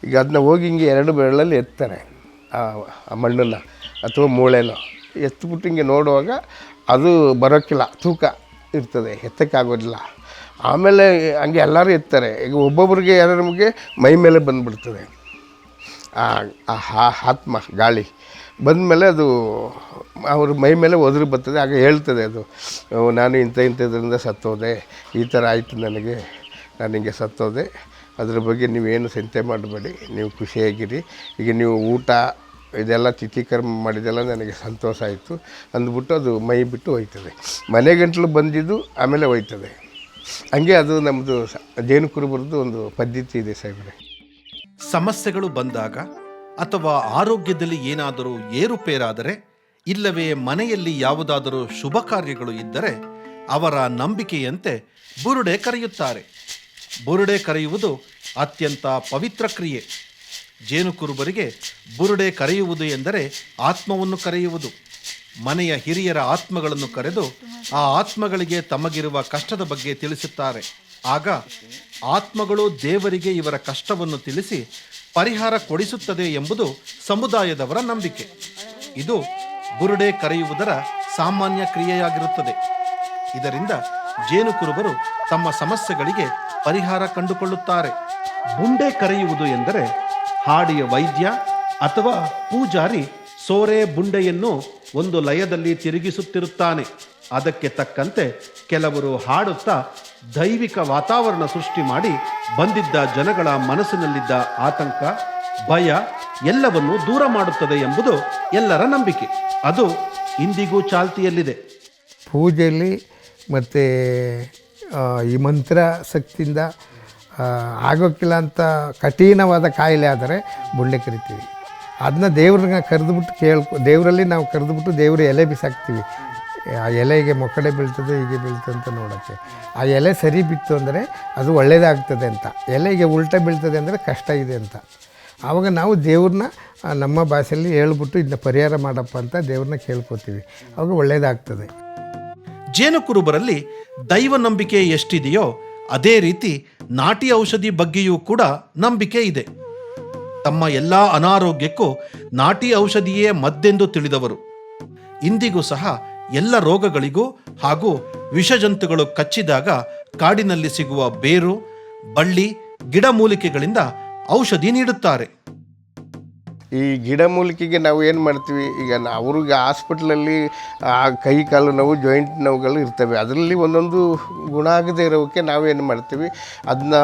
ಈಗ ಅದನ್ನ ಹೋಗಿ ಹಿಂಗೆ 2 ಬೆರಳಲ್ಲಿ ಎತ್ತಾರೆ ಆ ಮಣ್ಣನ್ನು ಅಥವಾ ಮೂಳೆನೋ ಎತ್ಬಿಟ್ಟು ಹಿಂಗೆ ನೋಡುವಾಗ ಅದು ಬರೋಕ್ಕಿಲ್ಲ, ತೂಕ ಇರ್ತದೆ, ಎತ್ತಕ್ಕಾಗೋದಿಲ್ಲ. ಆಮೇಲೆ ಹಂಗೆ ಎಲ್ಲರೂ ಎತ್ತಾರೆ. ಈಗ ಒಬ್ಬೊಬ್ರಿಗೆ ನಮಗೆ ಮೈ ಮೇಲೆ ಬಂದುಬಿಡ್ತದೆ ಆತ್ಮ, ಗಾಳಿ ಬಂದಮೇಲೆ ಅದು ಅವ್ರ ಮೈ ಮೇಲೆ ಒದರಿ ಬರ್ತದೆ. ಆಗ ಹೇಳ್ತದೆ ಅದು, ನಾನು ಇಂಥದ್ರಿಂದ ಸತ್ತೋದೆ, ಈ ಥರ ಆಯಿತು ನನಗೆ, ನಾನು ಹಿಂಗೆ ಸತ್ತೋದೆ, ಅದ್ರ ಬಗ್ಗೆ ನೀವೇನು ಚಿಂತೆ ಮಾಡಬೇಡಿ, ನೀವು ಖುಷಿಯಾಗಿರಿ, ಈಗ ನೀವು ಊಟ ಇದೆಲ್ಲ ತಿಥಿಕರ್ಮ ಮಾಡಿದೆಲ್ಲ ನನಗೆ ಸಂತೋಷ ಆಯಿತು ಅಂದ್ಬಿಟ್ಟು ಅದು ಮೈ ಬಿಟ್ಟು ಹೋಯ್ತದೆ. ಮನೆ ಗಂಟಲು ಬಂದಿದ್ದು ಆಮೇಲೆ ಹೋಯ್ತದೆ. ಹಂಗೆ ಅದು ನಮ್ಮದು ಜೇನು ಕುರುಬರದ್ದು ಒಂದು ಪದ್ಧತಿ ಇದೆ ಸಾಹೇಬ್ರೆ. ಸಮಸ್ಯೆಗಳು ಬಂದಾಗ ಅಥವಾ ಆರೋಗ್ಯದಲ್ಲಿ ಏನಾದರೂ ಏರುಪೇರಾದರೆ, ಇಲ್ಲವೇ ಮನೆಯಲ್ಲಿ ಯಾವುದಾದರೂ ಶುಭ ಕಾರ್ಯಗಳು ಇದ್ದರೆ ಅವರ ನಂಬಿಕೆಯಂತೆ ಬುರುಡೆ ಕರೆಯುತ್ತಾರೆ. ಬುರುಡೆ ಕರೆಯುವುದು ಅತ್ಯಂತ ಪವಿತ್ರ ಕ್ರಿಯೆ. ಜೇನು ಕುರುಬರಿಗೆ ಬುರುಡೆ ಕರೆಯುವುದು ಎಂದರೆ ಆತ್ಮವನ್ನು ಕರೆಯುವುದು. ಮನೆಯ ಹಿರಿಯರ ಆತ್ಮಗಳನ್ನು ಕರೆದು ಆ ಆತ್ಮಗಳಿಗೆ ತಮಗಿರುವ ಕಷ್ಟದ ಬಗ್ಗೆ ತಿಳಿಸುತ್ತಾರೆ. ಆಗ ಆತ್ಮಗಳು ದೇವರಿಗೆ ಇವರ ಕಷ್ಟವನ್ನು ತಿಳಿಸಿ ಪರಿಹಾರ ಕೊಡಿಸುತ್ತದೆ ಎಂಬುದು ಸಮುದಾಯದವರ ನಂಬಿಕೆ. ಇದು ಬುರುಡೆ ಕರೆಯುವುದರ ಸಾಮಾನ್ಯ ಕ್ರಿಯೆಯಾಗಿರುತ್ತದೆ. ಇದರಿಂದ ಜೇನು ಕುರುಬರು ತಮ್ಮ ಸಮಸ್ಯೆಗಳಿಗೆ ಪರಿಹಾರ ಕಂಡುಕೊಳ್ಳುತ್ತಾರೆ. ಬುಂಡೆ ಕರೆಯುವುದು ಎಂದರೆ ಹಾಡಿಯ ವೈದ್ಯ ಅಥವಾ ಪೂಜಾರಿ ಸೋರೆ ಬುಂಡೆಯನ್ನು ಒಂದು ಲಯದಲ್ಲಿ ತಿರುಗಿಸುತ್ತಿರುತ್ತಾನೆ. ಅದಕ್ಕೆ ತಕ್ಕಂತೆ ಕೆಲವರು ಹಾಡುತ್ತಾ ದೈವಿಕ ವಾತಾವರಣ ಸೃಷ್ಟಿ ಮಾಡಿ ಬಂದಿದ್ದ ಜನಗಳ ಮನಸ್ಸಿನಲ್ಲಿದ್ದ ಆತಂಕ, ಭಯ ಎಲ್ಲವನ್ನು ದೂರ ಮಾಡುತ್ತದೆ ಎಂಬುದು ಎಲ್ಲರ ನಂಬಿಕೆ. ಅದು ಇಂದಿಗೂ ಚಾಲ್ತಿಯಲ್ಲಿದೆ. ಪೂಜೆಯಲ್ಲಿ ಮತ್ತು ಈ ಮಂತ್ರ ಶಕ್ತಿಯಿಂದ ಆಗೋಕ್ಕಿಲ್ಲ ಅಂತ ಕಠಿಣವಾದ ಕಾಯಿಲೆ ಆದರೆ ಬುಂಡೆ ಕರಿತೀವಿ. ಅದನ್ನ ದೇವ್ರನ್ನ ಕರೆದುಬಿಟ್ಟು ದೇವರಲ್ಲಿ ನಾವು ಕರೆದುಬಿಟ್ಟು ದೇವ್ರ ಎಲೆ ಬಿಸಾಕ್ತೀವಿ. ಆ ಎಲೆಗೆ ಮೊಕ್ಕಡೆ ಬೀಳ್ತದೆ, ಹೀಗೆ ಬೀಳ್ತದೆ ಅಂತ ನೋಡೋಕ್ಕೆ. ಆ ಎಲೆ ಸರಿ ಬಿತ್ತು ಅಂದರೆ ಅದು ಒಳ್ಳೆಯದಾಗ್ತದೆ ಅಂತ, ಎಲೆಗೆ ಉಲ್ಟ ಬೀಳ್ತದೆ ಅಂದರೆ ಕಷ್ಟ ಇದೆ ಅಂತ. ಆವಾಗ ನಾವು ದೇವ್ರನ್ನ ನಮ್ಮ ಭಾಷೆಯಲ್ಲಿ ಹೇಳ್ಬಿಟ್ಟು ಇದನ್ನ ಪರಿಹಾರ ಮಾಡಪ್ಪ ಅಂತ ದೇವ್ರನ್ನ ಕೇಳ್ಕೊತೀವಿ. ಆವಾಗ ಒಳ್ಳೆಯದಾಗ್ತದೆ. ಜೇನು ಕುರುಬರಲ್ಲಿ ದೈವ ನಂಬಿಕೆ ಎಷ್ಟಿದೆಯೋ ಅದೇ ರೀತಿ ನಾಟಿ ಔಷಧಿ ಬಗ್ಗೆಯೂ ಕೂಡ ನಂಬಿಕೆ ಇದೆ. ತಮ್ಮ ಎಲ್ಲ ಅನಾರೋಗ್ಯಕ್ಕೂ ನಾಟಿ ಔಷಧಿಯೇ ಮದ್ದೆಂದು ತಿಳಿದವರು. ಇಂದಿಗೂ ಸಹ ಎಲ್ಲ ರೋಗಗಳಿಗೂ ಹಾಗೂ ವಿಷಜಂತುಗಳು ಕಚ್ಚಿದಾಗ ಕಾಡಿನಲ್ಲಿ ಸಿಗುವ ಬೇರು, ಬಳ್ಳಿ, ಗಿಡಮೂಲಿಕೆಗಳಿಂದ ಔಷಧಿ ನೀಡುತ್ತಾರೆ. ಈ ಗಿಡಮೂಲಿಕೆಗೆ ನಾವು ಏನು ಮಾಡ್ತೀವಿ, ಈಗ ಅವ್ರಿಗೆ ಹಾಸ್ಪಿಟ್ಲಲ್ಲಿ ಕೈ ಕಾಲು ನೋವು, ಜಾಯಿಂಟ್ ನೋವುಗಳು ಇರ್ತವೆ. ಅದರಲ್ಲಿ ಒಂದೊಂದು ಗುಣ ಆಗದೇ ಇರೋಕ್ಕೆ ನಾವೇನು ಮಾಡ್ತೀವಿ, ಅದನ್ನ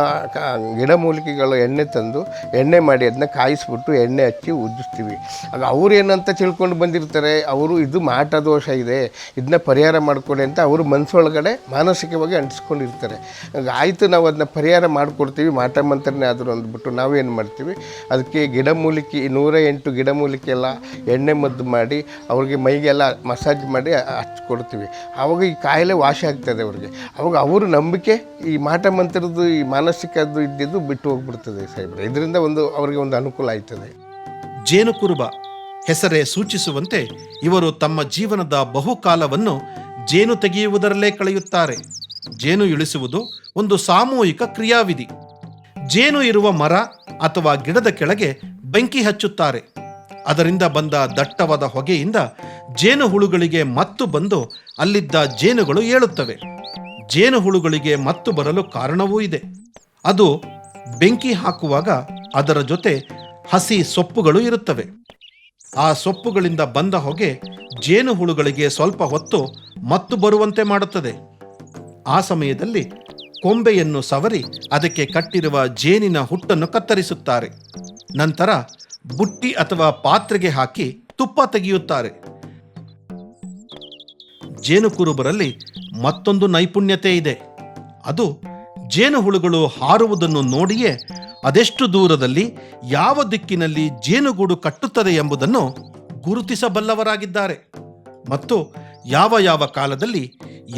ಗಿಡಮೂಲಿಕೆಗಳು ಎಣ್ಣೆ ತಂದು ಎಣ್ಣೆ ಮಾಡಿ ಅದನ್ನ ಕಾಯಿಸ್ಬಿಟ್ಟು ಎಣ್ಣೆ ಹಚ್ಚಿ ಉಜ್ಜಿಸ್ತೀವಿ. ಆಗ ಅವ್ರು ಏನಂತ ತಿಳ್ಕೊಂಡು ಬಂದಿರ್ತಾರೆ, ಅವರು ಇದು ಮಾಟ ದೋಷ ಇದೆ, ಇದನ್ನ ಪರಿಹಾರ ಮಾಡಿಕೊಡಿ ಅಂತ ಅವರು ಮನಸ್ಸೊಳಗಡೆ ಮಾನಸಿಕವಾಗಿ ಅಂಟಿಸ್ಕೊಂಡಿರ್ತಾರೆ. ಆಯಿತು, ನಾವು ಅದನ್ನ ಪರಿಹಾರ ಮಾಡಿಕೊಡ್ತೀವಿ, ಮಾಟ ಮಂತ್ರನೇ ಆದರೂ ಅಂದ್ಬಿಟ್ಟು ನಾವೇನು ಮಾಡ್ತೀವಿ, ಅದಕ್ಕೆ ಗಿಡಮೂಲಿಕೆ 108 ಗಿಡಮೂಲಿಕೆ ಎಲ್ಲ ಎಣ್ಣೆ ಮದ್ದು ಮಾಡಿ ಅವ್ರಿಗೆ ಮೈಗೆಲ್ಲ ಮಸಾಜ್ ಮಾಡಿ ಹಚ್ಕೊಡ್ತೀವಿ. ಆವಾಗ ಈ ಕಾಯಿಲೆ ವಾಸಿ ಆಗ್ತದೆ ಅವ್ರಿಗೆ. ಆವಾಗ ಅವ್ರ ನಂಬಿಕೆ ಈ ಮಾಟ ಮಂತ್ರದ್ದು ಈ ಮಾನಸಿಕದ್ದು ಇದ್ದಿದ್ದು ಬಿಟ್ಟು ಹೋಗ್ಬಿಡ್ತದೆ ಸಾಹೇಬ್ರೆ. ಇದರಿಂದ ಅವ್ರಿಗೆ ಒಂದು ಅನುಕೂಲ ಆಯ್ತದೆ. ಜೇನು ಕುರುಬ ಹೆಸರೇ ಸೂಚಿಸುವಂತೆ ಇವರು ತಮ್ಮ ಜೀವನದ ಬಹುಕಾಲವನ್ನು ಜೇನು ತೆಗೆಯುವುದರಲ್ಲೇ ಕಳೆಯುತ್ತಾರೆ. ಜೇನು ಇಳಿಸುವುದು ಒಂದು ಸಾಮೂಹಿಕ ಕ್ರಿಯಾವಿಧಿ. ಜೇನು ಇರುವ ಮರ ಅಥವಾ ಗಿಡದ ಕೆಳಗೆ ಬೆಂಕಿ ಹಚ್ಚುತ್ತಾರೆ. ಅದರಿಂದ ಬಂದ ದಟ್ಟವಾದ ಹೊಗೆಯಿಂದ ಜೇನು ಹುಳುಗಳಿಗೆ ಮತ್ತು ಬಂದು ಅಲ್ಲಿದ್ದ ಜೇನುಗಳು ಏಳುತ್ತವೆ. ಜೇನು ಹುಳುಗಳಿಗೆ ಮತ್ತು ಬರಲು ಕಾರಣವೂ ಇದೆ. ಅದು ಬೆಂಕಿ ಹಾಕುವಾಗ ಅದರ ಜೊತೆ ಹಸಿ ಸೊಪ್ಪುಗಳು ಇರುತ್ತವೆ. ಆ ಸೊಪ್ಪುಗಳಿಂದ ಬಂದ ಹೊಗೆ ಜೇನು ಹುಳುಗಳಿಗೆ ಸ್ವಲ್ಪ ಹೊತ್ತು ಮತ್ತು ಬರುವಂತೆ ಮಾಡುತ್ತದೆ. ಆ ಸಮಯದಲ್ಲಿ ಕೊಂಬೆಯನ್ನು ಸವರಿ ಅದಕ್ಕೆ ಕಟ್ಟಿರುವ ಜೇನಿನ ಹುಟ್ಟನ್ನು ಕತ್ತರಿಸುತ್ತಾರೆ. ನಂತರ ಬುಟ್ಟಿ ಅಥವಾ ಪಾತ್ರೆಗೆ ಹಾಕಿ ತುಪ್ಪ ತೆಗೆಯುತ್ತಾರೆ. ಜೇನು ಕುರುಬರಲ್ಲಿ ಮತ್ತೊಂದು ನೈಪುಣ್ಯತೆ ಇದೆ. ಅದು ಜೇನು ಹುಳುಗಳು ಹಾರುವುದನ್ನು ನೋಡಿಯೇ ಅದೆಷ್ಟು ದೂರದಲ್ಲಿ ಯಾವ ದಿಕ್ಕಿನಲ್ಲಿ ಜೇನುಗೂಡು ಕಟ್ಟುತ್ತದೆ ಎಂಬುದನ್ನು ಗುರುತಿಸಬಲ್ಲವರಾಗಿದ್ದಾರೆ. ಮತ್ತು ಯಾವ ಯಾವ ಕಾಲದಲ್ಲಿ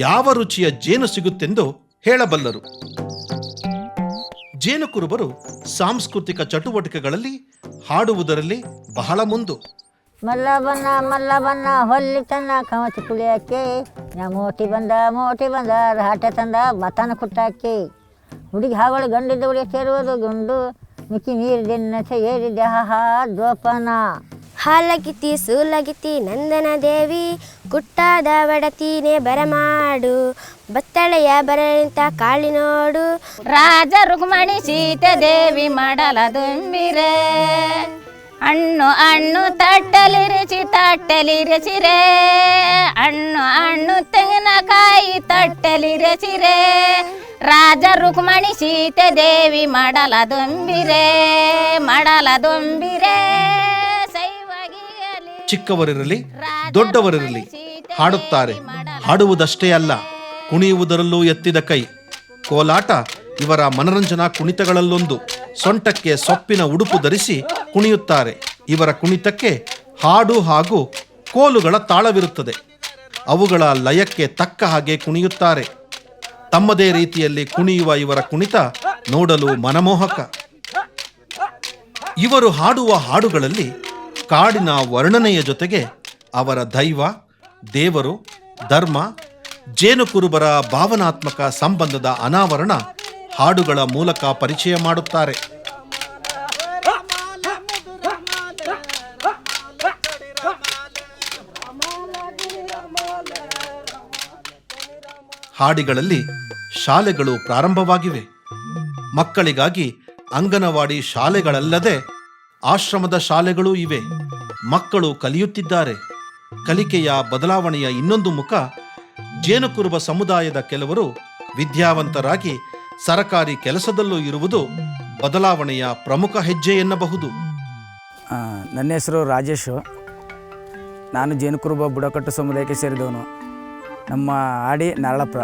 ಯಾವ ರುಚಿಯ ಜೇನು ಸಿಗುತ್ತೆಂದು ಹೇಳಬಲ್ಲರು. ಜೇನು ಕುರುಬರು ಸಾಂಸ್ಕೃತಿಕ ಚಟುವಟಿಕೆಗಳಲ್ಲಿ ಹಾಡುವುದರಲ್ಲಿ ಬಹಳ ಮುಂದು. ಮಲ್ಲ ಬನ್ನ ಹೊಲ್ಲಿ ತನ್ನ ಕಮಚಿ ಕುಳಿಯಾಕಿ ನಾ ಮೋಟಿ ಬಂದ ರಾಟ ತಂದ ಬತಾನ ಕುಟ್ಟಾಕಿ ಹುಡುಗಿ ಹಾಗಳು ಗಂಡಿದ್ದ ಹುಡುಗಿ ಸೇರುವುದು ಗುಂಡು ಮಿಕ್ಕಿ ನೀರಿದೆನ್ನ ಏರಿದೆ ಹಾ ಜೋಪಾನ. ಹಾಲಗಿತಿ ಸೂಲಗಿತಿ ನಂದನ ದೇವಿ ಕುಟ್ಟಾದ ಬಡತೀನೆ ಬರಮಾಡು ಬತ್ತಳೆಯ ಬರಲಿಂತ ಕಾಳಿ ನೋಡು. ರಾಜ ರುಕ್ಮಣಿ ಸೀತೆ ದೇವಿ ಮಾಡಲ ದುಂಬಿರೆ ಹಣ್ಣು ತಟ್ಟಲಿರಿಸಿರೆ ಹಣ್ಣು ತೆಂಗಿನಕಾಯಿ ತಟ್ಟಲಿರಿಸಿರೆ ರಾಜ ರುಕ್ಮಣಿ ಸೀತೆ ದೇವಿ ಮಾಡಲ ದುಂಬಿರೆ ಚಿಕ್ಕವರಿರಲಿ ದೊಡ್ಡವರಿರಲಿ ಹಾಡುತ್ತಾರೆ. ಹಾಡುವುದಷ್ಟೇ ಅಲ್ಲ, ಕುಣಿಯುವುದರಲ್ಲೂ ಎತ್ತಿದ ಕೈ. ಕೋಲಾಟ ಇವರ ಮನರಂಜನಾ ಕುಣಿತಗಳಲ್ಲೊಂದು. ಸೊಂಟಕ್ಕೆ ಸೊಪ್ಪಿನ ಉಡುಪು ಧರಿಸಿ ಕುಣಿಯುತ್ತಾರೆ. ಇವರ ಕುಣಿತಕ್ಕೆ ಹಾಡು ಹಾಗೂ ಕೋಲುಗಳ ತಾಳವಿರುತ್ತದೆ. ಅವುಗಳ ಲಯಕ್ಕೆ ತಕ್ಕ ಹಾಗೆ ಕುಣಿಯುತ್ತಾರೆ. ತಮ್ಮದೇ ರೀತಿಯಲ್ಲಿ ಕುಣಿಯುವ ಇವರ ಕುಣಿತ ನೋಡಲು ಮನಮೋಹಕ. ಇವರು ಹಾಡುವ ಹಾಡುಗಳಲ್ಲಿ ಕಾಡಿನ ವರ್ಣನೆಯ ಜೊತೆಗೆ ಅವರ ದೈವ, ದೇವರು, ಧರ್ಮ, ಜೇನುಕುರುಬರ ಭಾವನಾತ್ಮಕ ಸಂಬಂಧದ ಅನಾವರಣ ಹಾಡುಗಳ ಮೂಲಕ ಪರಿಚಯ ಮಾಡುತ್ತಾರೆ. ಹಾಡಿಗಳಲ್ಲಿ ಶಾಲೆಗಳು ಪ್ರಾರಂಭವಾಗಿವೆ. ಮಕ್ಕಳಿಗಾಗಿ ಅಂಗನವಾಡಿ ಶಾಲೆಗಳಲ್ಲದೆ ಆಶ್ರಮದ ಶಾಲೆಗಳೂ ಇವೆ. ಮಕ್ಕಳು ಕಲಿಯುತ್ತಿದ್ದಾರೆ. ಕಲಿಕೆಯ ಬದಲಾವಣೆಯ ಇನ್ನೊಂದು ಮುಖ, ಜೇನುಕುರುಬ ಸಮುದಾಯದ ಕೆಲವರು ವಿದ್ಯಾವಂತರಾಗಿ ಸರಕಾರಿ ಕೆಲಸದಲ್ಲೂ ಇರುವುದು ಬದಲಾವಣೆಯ ಪ್ರಮುಖ ಹೆಜ್ಜೆ ಎನ್ನಬಹುದು. ನನ್ನ ಹೆಸರು ರಾಜೇಶು. ನಾನು ಜೇನುಕುರುಬ ಬುಡಕಟ್ಟು ಸಮುದಾಯಕ್ಕೆ ಸೇರಿದವನು. ನಮ್ಮ ಆಡಿ ನಾರಳಪುರ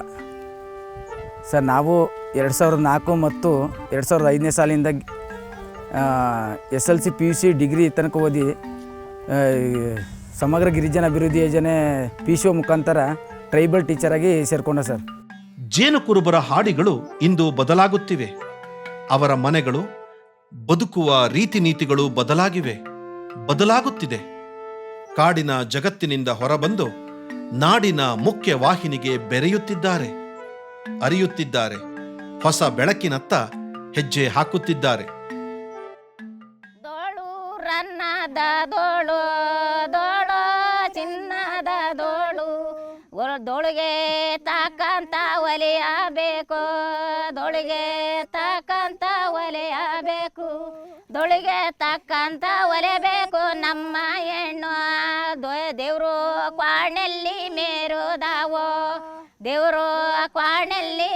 ಸರ್. ನಾವು 2004 ಮತ್ತು 2005ನೇ ಸಾಲಿಂದ SLC PUC ಡಿಗ್ರಿ ತನಕ ಓದಿ ಸಮಗ್ರ ಗಿರಿಜನ ಅಭಿವೃದ್ಧಿ ಯೋಜನೆ PCO ಮುಖಾಂತರ ಟ್ರೈಬಲ್ ಟೀಚರಾಗಿ ಸೇರಿಕೊಂಡೆ ಸರ್. ಜೇನುಕುರುಬರ ಹಾಡಿಗಳು ಇಂದು ಬದಲಾಗುತ್ತಿವೆ. ಅವರ ಮನೆಗಳು, ಬದುಕುವ ರೀತಿ ನೀತಿಗಳು ಬದಲಾಗುತ್ತಿದೆ. ಕಾಡಿನ ಜಗತ್ತಿನಿಂದ ಹೊರಬಂದು ನಾಡಿನ ಮುಖ್ಯ ವಾಹಿನಿಗೆ ಬೆರೆಯುತ್ತಿದ್ದಾರೆ, ಅರಿಯುತ್ತಿದ್ದಾರೆ. ಹೊಸ ಬೆಳಕಿನತ್ತ ಹೆಜ್ಜೆ ಹಾಕುತ್ತಿದ್ದಾರೆ. ದೋಳು ರನ್ನದ ದೋಳು ಚಿನ್ನದ ದೋಳು ದೋಳಿಗೆ ತಕ್ಕಂತ ಒಲೆಯಬೇಕು, ದೋಳಿಗೆ ತಕ್ಕಂತ ಒಲೆಯಬೇಕು, ದೋಳಿಗೆ ತಕ್ಕಂತ ಒಲೆಬೇಕು. ನಮ್ಮ ಹೆಣ್ಣು ದೇವರು ಕ್ವಾಣೆಲ್ಲಿ ಮೇರುದಾವೋ, ದೇವರು ಕ್ವಾಣೆಲ್ಲಿ